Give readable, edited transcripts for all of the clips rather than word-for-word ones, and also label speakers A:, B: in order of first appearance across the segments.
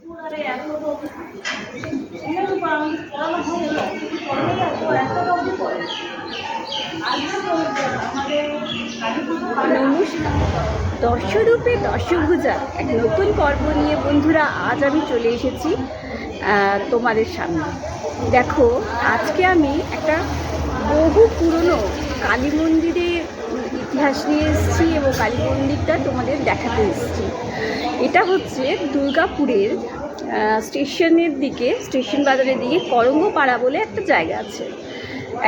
A: নমস্কার, দর্শরূপে দর্শভুজা এক নতুন পর্ব নিয়ে বন্ধুরা আজ আমি চলে এসেছি তোমাদের সামনে। দেখো, আজকে আমি একটা বহু পুরনো কালী মন্দিরের ইতিহাস নিয়ে এসেছি এবং কালী মন্দিরটা তোমাদের দেখাতে এসেছি। এটা হচ্ছে দুর্গাপুরের স্টেশনের দিকে, স্টেশন বাজারের দিকে করঙ্গপাড়া বলে একটা জায়গা আছে।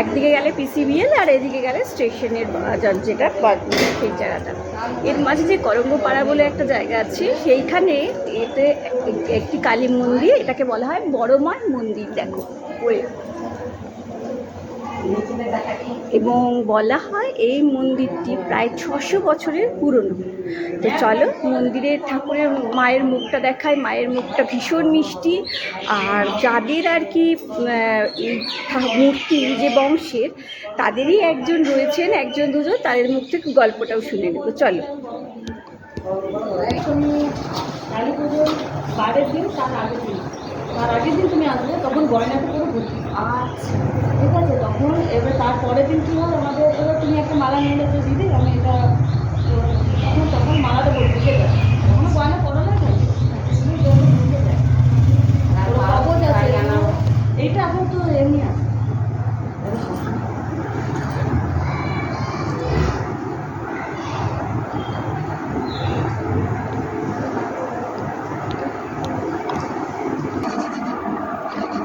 A: একদিকে গেলে পিসিবিএল আর এদিকে গেলে স্টেশনের বাজার, যেটা সেই জায়গাটা। এর মাঝে যে করঙ্গপাড়া বলে একটা জায়গা আছে, সেইখানে এতে একটি কালী মন্দির, এটাকে বলা হয় বড় মার মন্দির। দেখো, এবং বলা হয় এই মন্দিরটি প্রায় 600 বছরের পুরনো। তো চলো মন্দিরের ঠাকুরের মায়ের মুখটা দেখায়। মায়ের মুখটা ভীষণ মিষ্টি, আর যাদের আর কি এই মূর্তি যে বংশের, তাদেরই একজন রয়েছেন, একজন দুজন, তাদের মুখ থেকে গল্পটাও শুনে নেব। চলো।
B: কালী পুজোর বারের দিন, তার আগের দিন তুমি আসবে, তখন গয়নাটা করে ভর্তি।
A: আচ্ছা,
B: ঠিক আছে। তখন এবার তারপরের দিন কী হয়, আমাদের এবার তুমি একটা মালা নিয়ে এসে দিদি, আমি এটা তখন মালাটা ভর্তি হয়ে যায়। তখন গয়না পড়া না যায়, কাগজ আছে, এইটা এখন তো এমনি আছে।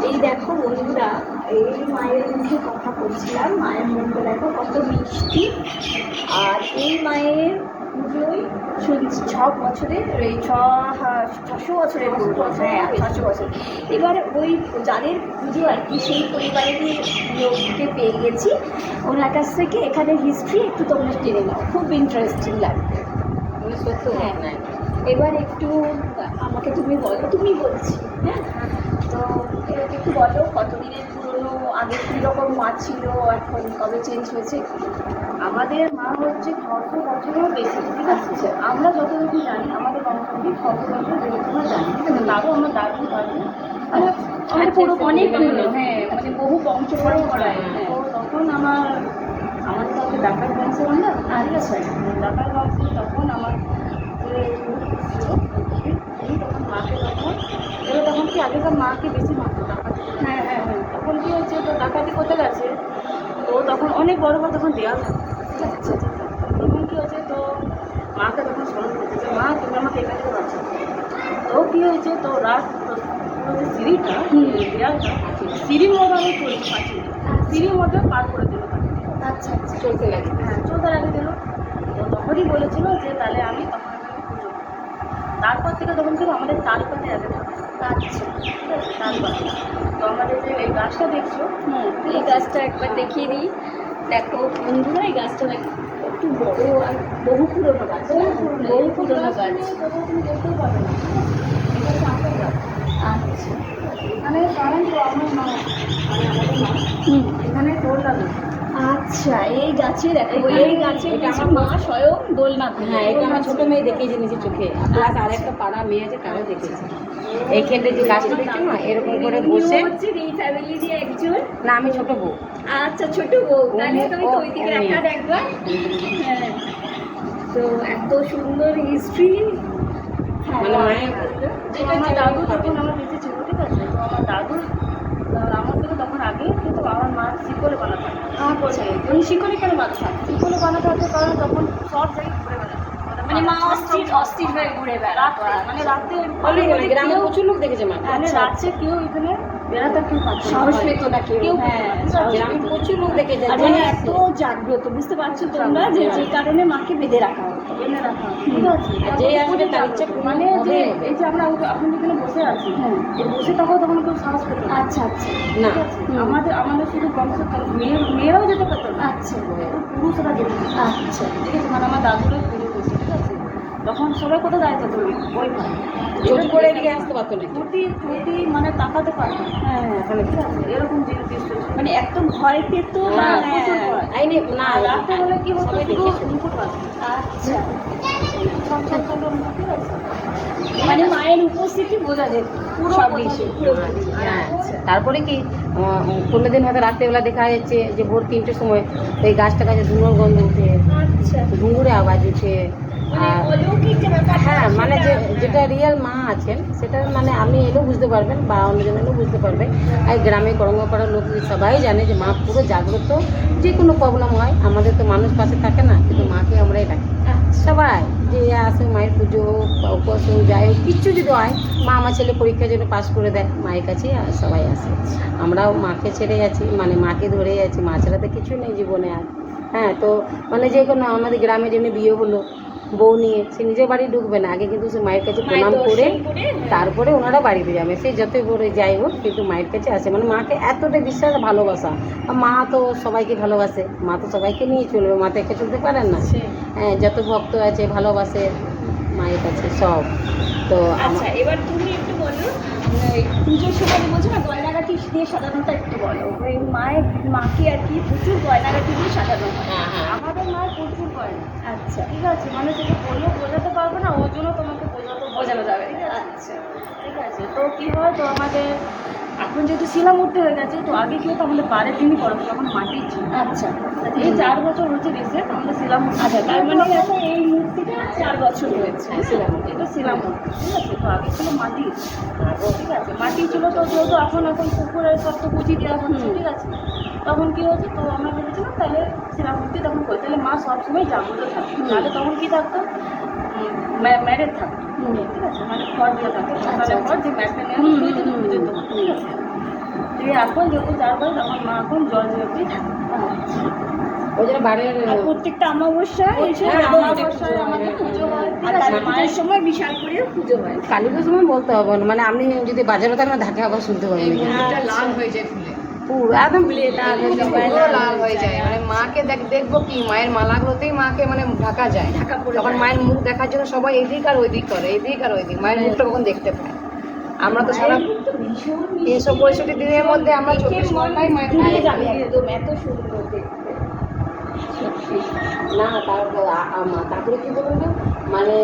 A: এই দেখো বন্ধুরা, এই মায়ের মুখে কথা বলছিলাম। মায়ের মুখটা দেখো কত মিষ্টি। আর এই মায়ের পুজোয় শুনছি 6 বছরের, এই 600 বছরের পুজো। হ্যাঁ, 600 বছর। এবার ওই যাদের পুজো আর কি, সেই পরিবারেরই লোককে পেয়ে গেছি। ওনার কাছ থেকে এখানে হিস্ট্রি একটু তোমরা জেনে নাও, খুব ইন্টারেস্টিং লাগবে।
B: সত্য।
A: হ্যাঁ, এবার একটু আমাকে তুমি বলো, তুমি বলছি। হ্যাঁ, তো একটু বলো কতদিনের পুরনো, আগে কীরকম মা ছিল, এখন কবে চেঞ্জ হয়েছে?
B: আমাদের মা হচ্ছে 600 বছরেরও বেশি। ঠিক আছে, আমরা যতটুকু জানি আমাদের বংশাবলী 600 বছর আমরা জানি। ঠিক আছে, তারও আমার দাদু
A: আমাদের পুরো অনেক পুরনো। হ্যাঁ, মানে বহু বংশ পরম্পরায়।
B: তো তখন আমাদের তো ডাকাত বংশের আমরা। ঠিক আছে, ডাকাত বংশে তখন আমার তখন মাকে তখন কি আগেকার মাকে বেশি মারতো ডাকাত।
A: হ্যাঁ হ্যাঁ হ্যাঁ।
B: তখন কি হয়েছে, তো ডাকাতি করতে গেছে, তো তখন অনেক বড় বড় তখন দেওয়া থাকে। ঠিক আছে, তখন কী হয়েছে, তো মাকে তখন স্মরণ করতেছে, মা তুমি আমাকে এখান থেকে বাঁচো। তো কী হয়েছে, তো রাত পুরো যে সিঁড়িটা, দেওয়ালটা সিঁড়ির মধ্যে আমি চলতে পারছি না, সিঁড়ির মধ্যে পার করে দিল।
A: আচ্ছা আচ্ছা,
B: চলতে লাগে। হ্যাঁ, চলতে লাগে দিল। তো তখনই বলেছিল যে তাহলে আমি তখন পুজো। তারপর থেকে তখন কিন্তু আমাদের তালপাতে আগে থাকে।
A: আচ্ছা,
B: ঠিক আছে, তালপাতে। তো আমাদের যে এই গাছটা দেখছো,
A: এই গাছটা একবার দেখিয়ে দিই। দেখো বন্ধুরা, এই গাছটা দেখো একটু বড় আর বহু পুরনো গাছ। বহু পুরনো গাছ।
B: তুমি দেখতেও পাবে না। এটা হচ্ছে আমের গাছ।
A: আচ্ছা,
B: এখানে কারণ তো আমার মা, মানে আমাদের মা এখানে দোলনা দেয়।
A: আচ্ছা, এই গাছে দেখো, এই গাছে আমার মা স্বয়ং দোলনা।
B: হ্যাঁ, এটা আমার ছোটো মেয়ে দেখেছে নিজের চোখে, প্লাস আর একটা পাড়া মেয়ে আছে, তারাও দেখেছে। এইখানটা যে গাছটা দেখছো না, এরকম করে বসে।
A: হচ্ছে এই ফ্যামিলিরই একজন।
B: না, আমি ছোটো বউ।
A: আচ্ছা, ছোট বউ। তাহলে তুমি তো ওই দিকে একটা দেখবা। হ্যাঁ, তো এত সুন্দর হিস্ট্রি।
B: মানে মায়ের আমার দাদু তখন আমার বেঁচে ছিল। ঠিক আছে, তো আমার দাদু আমার থেকে তখন আগে কিন্তু আমার মা শিকলে বানাতে হয়।
A: আচ্ছা, মানে শিকলে কেন বাঁধা?
B: শিকলে বানাতে হতো কারণ তখন সব জায়গায় ঘুরে বেড়াতো।
A: মানে মা অস্থির হয়ে ঘুরে বেড়াতো।
B: মানে রাতে
A: গ্রামে প্রচুর লোক দেখেছে মা।
B: মানে রাত্রে কেউ এখানে বেড়াতে কেউ পাচ্ছে না,
A: সাহস পেত না কেউ।
B: হ্যাঁ,
A: গ্রামে প্রচুর লোক দেখে যায়, মানে এত জাগ্রত, বুঝতে পারছো তোমরা, যে যে কারণে মাকে বেঁধে রাখা হতো।
B: এনে রাখা। ঠিক আছে, যে আসবে তার ইচ্ছা মানে যে এই যে আমরা আপনি যেখানে বসে আছি,
A: হ্যাঁ,
B: এই বসে থাকাও তখন কেউ সাহস পেত না।
A: আচ্ছা আচ্ছা,
B: না, আমাদের শুধু বংশের মেয়েরাও যেতে পারতো না।
A: আচ্ছা,
B: পুরুষরা যেতে।
A: আচ্ছা,
B: ঠিক আছে, মানে আমার দাদুরা পুজো করছে। ঠিক আছে, তখন সবাই কোথাও দাঁড়িয়ে থাকতো, ওই পায়
A: চটি করে এদিকে আসতে পারতো না,
B: চটি মানে তাকাতে পারতো না।
A: হ্যাঁ,
B: ঠিক আছে, এরকম জিনিস
A: মানে একদম ভয় পেত।
B: আইনে না, রাতে হলে কি হতো, মুকুট বাঁধতো।
A: আচ্ছা,
B: ঠিক আছে,
A: মানে মায়ের উপস্থিতি বোঝা যেত পুরো
B: সব
A: বোঝা
B: কিছু।
A: যেত, পুরোপুরি।
B: হ্যাঁ
A: আচ্ছা।
B: তারপরে কি কোনোদিন হয়তো রাত্রেবেলা দেখা যাচ্ছে যে ভোর 3টের সময় তো এই গাছটা কাছে ধুনোর গন্ধ উঠে,
A: আচ্ছা,
B: ঘুঙুরে আওয়াজ উঠে।
A: মানে
B: আর
A: অলৌকিক যে ব্যাপারটা,
B: হ্যাঁ মানে
A: সেটা-
B: যেটা রিয়েল মা আছেন সেটা মানে আপনি এলেও বুঝতে পারবেন বা অন্যজন এলেও বুঝতে পারবে। আর গ্রামে করঙ্গপাড়ার লোক সবাই জানে যে মা পুরো জাগ্রত। যে কোনো প্রবলেম হয় আমাদের তো মানুষ পাশে থাকে না, কিন্তু মাকে আমরাই ডাকি
A: আচ্ছা।
B: সবাই, যে আসে মায়ের পুজো হোক বা উপবাস হোক যাই হোক কিচ্ছু যদি হয়, মা আমার ছেলে পরীক্ষার জন্য পাস করে দেয়, মায়ের কাছেই সবাই আসে। আমরাও মাকে ছেড়ে আছি, মানে মাকে ধরে আছি, মা ছাড়া তো কিছুই নেই জীবনে আর। হ্যাঁ তো মানে যে কোনো আমাদের গ্রামে যেমনি বিয়ে হলো বউ নিয়ে, সে নিজের বাড়ি ঢুকবে না, আগে কিন্তু সে মায়ের কাছে
A: মায়ের
B: প্রণাম করে
A: দর্শন করে, হ্যাঁ।
B: তারপরে ওনারা বাড়িতে যাবে, সে যতই বড় যাই হোক কিন্তু মায়ের কাছে আসে। মানে মাকে এতটা বিশ্বাস ভালোবাসা। আর মা তো সবাইকে ভালোবাসে, মা তো সবাইকে নিয়ে চলবে, মা তো একা চলতে পারেন না। হ্যাঁ যত ভক্ত আছে ভালোবাসে মায়ের কাছে সব। তো
A: আচ্ছা, এবার তুমি একটু বলো, এই পুজোর সময় বলছো না গয়নাগাটি দিয়ে সাধারণত একটু বলো, ওই মায়ের মাকে আর কি প্রচুর গয়নাগাটি দিয়ে সাজানো হয়।
B: হ্যাঁ হ্যাঁ
C: আমাদের মায়ের প্রচুর গয়না,
A: আচ্ছা,
C: ঠিক আছে, মানে যেটা বললেও বোঝাতে পারবো না, ওর জন্য তোমাকে বোঝানো যাবে, ঠিক আছে?
A: আচ্ছা,
C: ঠিক আছে, তো কি হয়, তো আমাদের এখন যেহেতু শিলামূর্তি হয়ে গেছে, তো আগে কি হতো আমাদের বারের দিনই পড়ো, তখন মাটির ছিল।
A: আচ্ছা,
C: এই 4 বছর হচ্ছে রিসেন্ট আমাদের শিলামূর্তি।
A: আচ্ছা, তার মানে এখন এই মূর্তিটা 4 বছর হয়েছে।
C: হ্যাঁ, শিলামূর্তি, এটা শিলামূর্তি, ঠিক আছে। তো আগে ছিল মাটি, ঠিক আছে, মাটি ছিল, তো যেহেতু এখন পুকুরের সব তো পুঁজি দেওয়া হচ্ছে, ঠিক আছে। তখন কি হয়েছে, তো আমরা ভেবেছিলাম তাহলে শিলামূর্তি তখন করি, তাহলে মা সবসময় জাগ্রত থাকতো। তাহলে তখন কি থাকতো, ম্যারেজ থাকতো, ঠিক আছে, মানে খড় দিয়ে থাকতো, সকালে খড় যে ম্যাটটা নেওয়া হতো, ওই জন্য পুজোর তখন, ঠিক আছে। তো এই এখন যেহেতু 4 বছর, তখন মা এখন জল জলতেই থাকে।
B: ওই জন্য বাড়ির
A: আর প্রত্যেকটা অমাবস্যায় এসে
C: হ্যাঁ,
A: আমাদের
C: অমাবস্যায় আমাদের পুজো হয়, ঠিক
A: আর
C: আছে।
A: কালী পুজোর সময় বিশাল করে পুজো হয়।
B: কালী পুজোর সময় বলতে হবে না, মানে আপনি যদি বাজারে থাকেন ঢাকা আবার শুনতে পাবেন
D: লাল হয়ে যায় ফুলে,
B: পুরো একদম
A: লাল হয়ে যায়,
D: পুরো লাল হয়ে যায়। মানে মাকে দেখবো কি মায়ের মালাগুলোতেই মাকে মানে ঢাকা যায়,
A: ঢাকা পড়ে
D: তখন
A: যায়।
D: মায়ের মুখ দেখার জন্য সবাই এদিক আর ওইদিক করে, এদিক আর ওইদিক, মায়ের মুখটা কখন দেখতে পায়। আমরা তো সারা
A: মায়ের কিন্তু ভীষণ
D: 365 দিনের মধ্যে আমরা 24 ঘন্টাই মায়ের
A: ঘুরে
D: মুখ
A: যাবে
D: দেখি।
A: একদম, এত সুন্দর দেখতে।
B: না তারপরে কি বলুন তো, মানে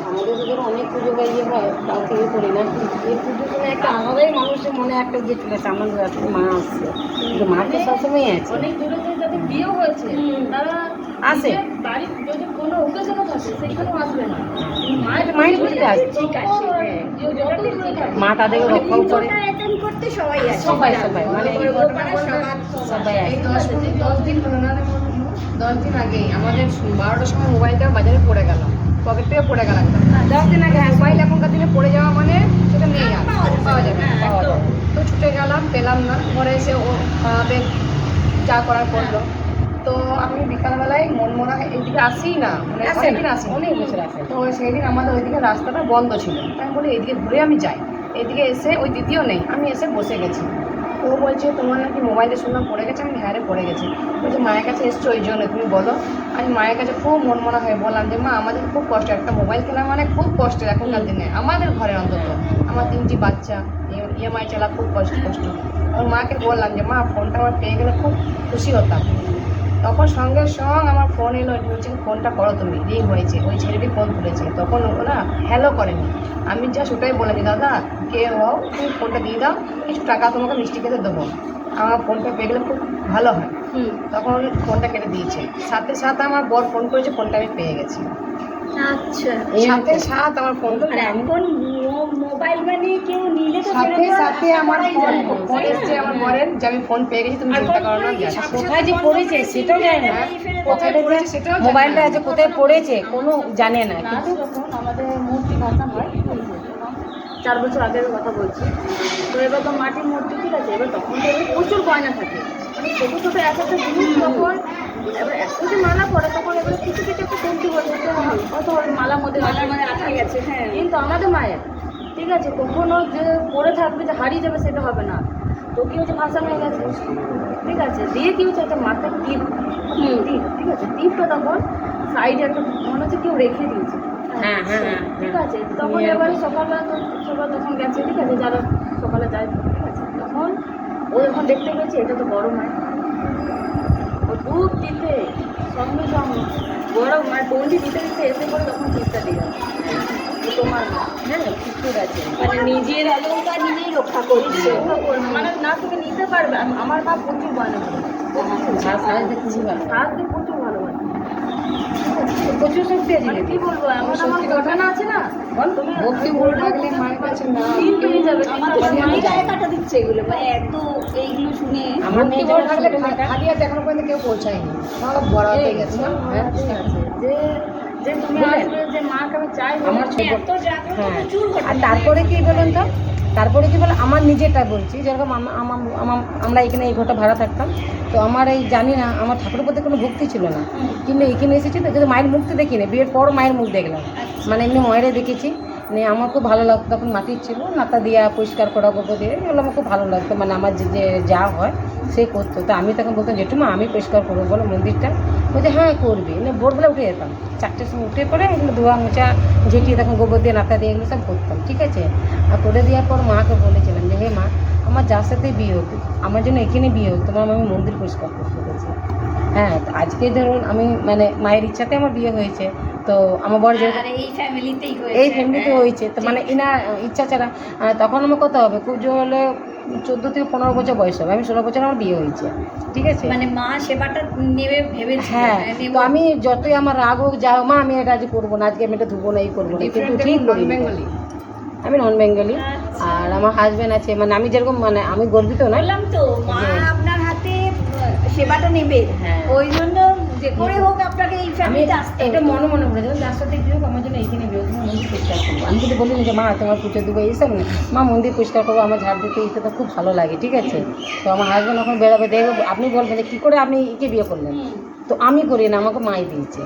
B: আমাদের তো ধরো অনেক পুজো বা ইয়ে হয়, তাও থেকে করি না, এই পুজোর সময় একটা আলাদাই মানুষের মনে একটা ইয়ে চলে আসে, আনন্দ আছে, মা আসছে, কিন্তু মা তো সবসময় আছে।
C: অনেক দূরে দূরে যাদের বিয়ে হয়েছে, তারা
B: আসে।
C: নিজের বাড়ির যদি কোনো ওকেশনও থাকে সেখানেও আসবে না,
B: মায়ের পুজোতে আসে,
A: ঠিক আছে, হ্যাঁ।
C: যত দূরে থাকে।
B: মা তাদেরকে
A: মানে
B: রক্ষাও করে।
A: পুজোটা attend করতে সবাই আসে।
B: সবাই মানে
A: বড় বড় পাড়া
B: সবাই
D: এই
B: আসে।
D: 10 দিন হলো না, 10 দিন আগেই আমাদের 12টার সময় মোবাইলটা বাজারে পড়ে গেল, পকেট থেকে পড়ে গেল একদম। 10 দিন আগে মোবাইল এখনকার দিনে পড়ে যাওয়া মানে সেটা নেই আর পাওয়া যাবে না।
A: হ্যাঁ, একদম।
D: তো ছুটে গেলাম, পেলাম না, ঘরে এসে ও খাওয়াবে চা করার পড়লো। তো আমি বিকালবেলায় মনমরা এইদিকে আসি না, মানে
B: আসে
D: অনেকদিন
B: না,
D: আসি
B: অনেক বছর আসে।
D: তো সেদিন আমাদের ওইদিকে রাস্তাটা বন্ধ ছিল, আমি বলি এইদিকে ঘুরে আমি যাই। এদিকে এসে ওই দ্বিতীয় নেই, আমি এসে বসে গেছি। ও বলছে তোমার নাকি মোবাইলে শুনলাম পড়ে গেছে, আমি হ্যাঁ রে পড়ে গেছি। বলছে মায়ের কাছে এসছো ওই জন্য, তুমি বলো। আমি মায়ের কাছে খুব মনমরা হয়ে বললাম যে মা আমাদের খুব কষ্ট, একটা মোবাইল কেনা মানে খুব কষ্টের এখনকার দিনে, আমাদের ঘরে অন্তত, আমার 3টি বাচ্চা, ইএমআই চালা খুব কষ্ট। আমার মাকে বললাম যে মা ফোনটা আমার পেয়ে গেলে খুব খুশি হতাম। তখন সঙ্গে আমার ফোন এলো, বলছে ফোনটা করো তুমি, রিং হয়েছে, ওই ছেলেটি ফোন তুলেছে। তখন ওরা হ্যালো করেনি, আমি জাস্ট ওটাই বললাম যে দাদা কে হও, তুমি ফোনটা দিয়ে দাও, কিছু টাকা তোমাকে মিষ্টি খেতে দেবো, আমার ফোনটা পেয়ে গেলে খুব ভালো হয়। তখন ফোনটা কেটে দিয়েছে, সাথে সাথে আমার বর ফোন করেছে, ফোনটা আমি পেয়ে গেছি,
A: আচ্ছা,
D: সাথে সাথে আমার ফোন
A: আর এখন মোবাইল মানে কেউ নিলে তো
D: সাথে
A: সেরকম
D: সাথে আমার
A: করাই যায় না,
D: ফোন
A: তাই না?
D: এসছে আমার বরের যে আমি ফোন পেয়ে গেছি, তুমি
A: আর
D: চিন্তা
A: ফোন
D: করো না,
A: করে কি
D: যাচ্ছি।
A: সাথে
B: কোথায় যে
A: ফোন
B: পড়েছে
A: করে
B: সেটাও জানে না,
A: এই ফেলে
D: কোথায়
A: দেবে।
D: পড়েছে সেটাও জানি না।
B: মোবাইলটা আছে কোথায় পড়েছে কোনো জানে না,
C: লাস্ট
B: কিন্তু
C: যখন আমাদের মূর্তি ভাষা হয়, 4 বছর আগের কথা বলছি, তো এবার তো মাটির মূর্তি, ঠিক আছে, এবার তখন তো এবার প্রচুর গয়না থাকে, মানে ছোটো ছোটো এক একটা জিনিস, তখন এবার এত যে মালা পড়ে, তখন এবার কিছু কিছু একটা কমতি বলছে কত হবে মালার মধ্যে
A: মালার মানে রাখা গেছে, হ্যাঁ।
C: কিন্তু আমাদের মায়ের, ঠিক আছে, কখনো যে পড়ে থাকবে যে হারিয়ে যাবে সেটা হবে না। তো কি হচ্ছে, ভাষা হয়ে গেছে, ঠিক আছে, দিয়ে কি হচ্ছে, একটা মাথায় টিপ, ঠিক আছে, টিপটা তখন সাইডে একটা মনে হচ্ছে কেউ রেখে দিয়েছে,
B: হ্যাঁ হ্যাঁ হ্যাঁ
C: ঠিক আছে। তখন এবারে সকালবেলা তো সবাই তখন গেছে, ঠিক আছে, যারা সকালে যায়, ঠিক আছে, তখন ও যখন দেখতে পেয়েছে এটা তো বড় মায়ের, ও ধূপ দিতে সঙ্গে সঙ্গে বড় মায়ের বন্দি দিতে দিতে এসে পরে তখন টিপটা দিয়ে গেছে।
B: তোমার মা, হ্যাঁ ঠিক আছে,
A: মানে নিজের অলঙ্কার নিজেই রক্ষা করছে।
B: মানে না থেকে নিতে পারবে। আমার মা প্রচুর বায়না করে,
D: সাজতে খুবই ভালো,
B: সাজতে প্রচুর ভালোবাসে।
D: প্রচুর শক্তি আছে
B: মানে কি বলবো, এমন আমার ঘটনা আছে না, তুমি
D: ভক্তি ভরে থাকলে মায়ের কাছে না
B: দিন পেয়ে যাবে।
A: আমার তো শুনেই গায়ে কাটা দিচ্ছে এগুলো, মানে এত এইগুলো শুনে।
D: আমার মেয়ে ভরে থাকলে খালি আছে, এখনো পর্যন্ত কেউ পৌঁছায়নি, আমার বড় হয়ে গেছে। হ্যাঁ
B: ঠিক আছে, যে যে তুমি আসবে, যে মাকে আমি চাই,
D: আমার ছোট
A: এত জাগ্রত
D: হ্যাঁ
A: প্রচুর ঘটনা।
D: আর তারপরে কি বলুন তো, তারপরে কি বলে আমার নিজেরটা বলছি, যেরকম আমরা এখানে এই ঘরটা ভাড়া থাকতাম, তো আমার এই জানি না আমার ঠাকুরের প্রতি কোনো ভক্তি ছিল না, কিন্তু এখানে এসেছি তো কিন্তু মায়ের মুখটা দেখিনি, বিয়ের পর মায়ের মুখ দেখলাম, মানে এমনি মায়েরে দেখেছি, মানে আমার খুব ভালো লাগতো। তখন মাটির ছিল, নাতা দিয়া পরিষ্কার করা গোবর দিয়ে, এগুলো আমার খুব ভালো লাগতো, মানে আমার যে যা হয় সে করতো। তো আমি তখন বলতাম জেঠুমা আমি পরিষ্কার করবো বলো মন্দিরটা, বলছে হ্যাঁ করবি, মানে ভোরবেলা উঠে যেতাম, 4টের সময় উঠে পরে এগুলো ধোয়া মোচা ঝেঁটিয়ে তখন গোবর দিয়ে নাতা দিয়ে এগুলো সব করতাম, ঠিক আছে। আর করে দেওয়ার পর মাকে বলেছিলাম যে হে মা, আমার যার সাথে বিয়ে হোক, আমার জন্য এখানে বিয়ে হোক, তোমার আমি মন্দির পরিষ্কার করতে গেছি। হ্যাঁ তো আজকে ধরুন আমি মানে মায়ের ইচ্ছাতে আমার বিয়ে হয়েছে, তো আমার বড়
A: আর এই ফ্যামিলিতেই
D: এই ফ্যামিলিতে হয়েছে, তো মানে ইনার ইচ্ছা ছাড়া তখন আমার কত হবে, খুব জোর হলে 14 থেকে 15 বছর বয়স হবে, আমি 16 বছর আমার বিয়ে হয়েছে, ঠিক আছে।
A: মানে মা সেবাটা নেবে ভেবেছি।
D: হ্যাঁ তো আমি যতই আমার রাগ হোক যা হোক, মা আমি এটা আজ করবো না, আজকে আমি এটা ধুবো না, এই করবো না, কিন্তু ঠিক করি। আমি নন বেঙ্গলি, আর আমার হাজব্যান্ড আছে, মানে আমি যেরকম মানে আমি গর্বিত না,
A: বললাম তো মা আপনার হাতে সেবাটা নেবে,
D: হ্যাঁ।
A: ওই জন্য যে করে হোক আপনাকে এই
D: আমি
A: ফ্যামিলিতে আসতে
D: এটা
A: হবে।
D: মনে বলে যখন যার সাথে বিয়ে হোক আমার জন্য এইখানে বিয়ে হোক, তোমার মন্দির পরিষ্কার করবো। আমি যদি বলি না যে মা তোমার পুজো দেবো এইসব না, মা মন্দির পরিষ্কার করবো, আমার ঝাড় দিতে এইটা তো খুব ভালো লাগে, ঠিক আছে। তো আমার হাজব্যান্ড এখন বেরোবে, দেখবে আপনি বলবেন যে কী করে আপনি একে বিয়ে করলেন, তো আমি করি না, আমাকে মাই দিয়েছে।